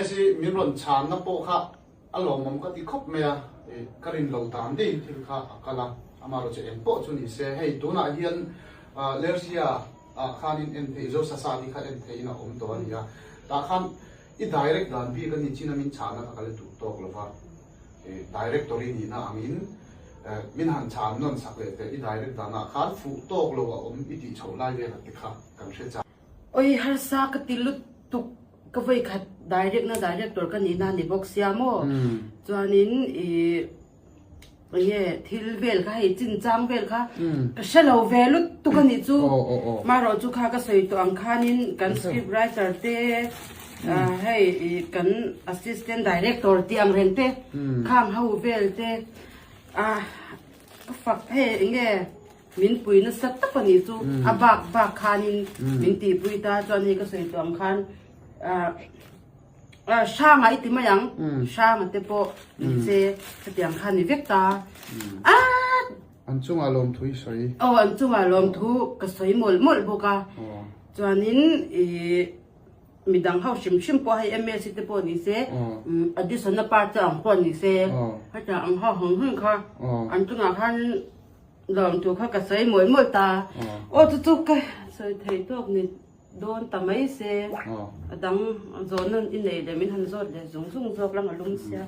สิมีรอนชานนับโปค่ะอารมณ์มันก็ติดคบเมียกรินเราตามดีที่ค่ะกะละอามาเราจะเอ็นโปจุนี่เสียให้ตัวน่ะเฮียนเลเซียข้านินเอ็นเทโจซาซาดีค่ะเอ็นเทน่ะตัวนี้แต่ข้าอีดิเรกด้านบีกันนี่จีนามินชานะก็เลยถูกตกแล้วว่าดิเรกตอรี่นี่นะอามินมินหันชานนนสักเลยแต่อีดิเรกด้านน่ะข้าถูกตกแล้วว่าอีติโชว์ไล่เรื่องติค่ะกันเชื่อใจโอ้ยฮัลซากติลุตุกก็ไว้ขัดdirect นะ direct ตัวกันนี่นะนี่บอกเสียโม่จวนนี้ทิลเวลค่ะให้จินจำเวลค่ะก็เชลเวลุตุกันนี่จูมาเราจูค่ะก็ใส่ตัวอังคานินกัน script writer เต้ให้กัน assistant director เตรียมเรนเต้ข้ามเฮาเวลเต้ก็ฝักให้มินปุยนะสัตตะปนิจูบากคานินมินตีปุยตาจวนนี้ก็ใส่ตัวอังคารชามาอิติมายังชามาเตโปเซสติอังคารนี่เวกตาอันจุงอารมณ์ทุยสวยอันจุงอารมณ์ทุก็สวยหมดบุกาจวนนี้มีดังเขาชิมพอให้MScเตโปนี่เซอดิสนปาร์ตอังปอนนี่เซเขาจะอังเขาหึงค่ะอันจุงอาคารลองถูกเขาก็ใส่หมดตาโอ้ทุกก็ใส่ไทยตัวนี่โดนทำไมเสียดังโซนนั้นอินเดียมินฮันโซดเลยสูงจอกแล้วมาลุงเสีย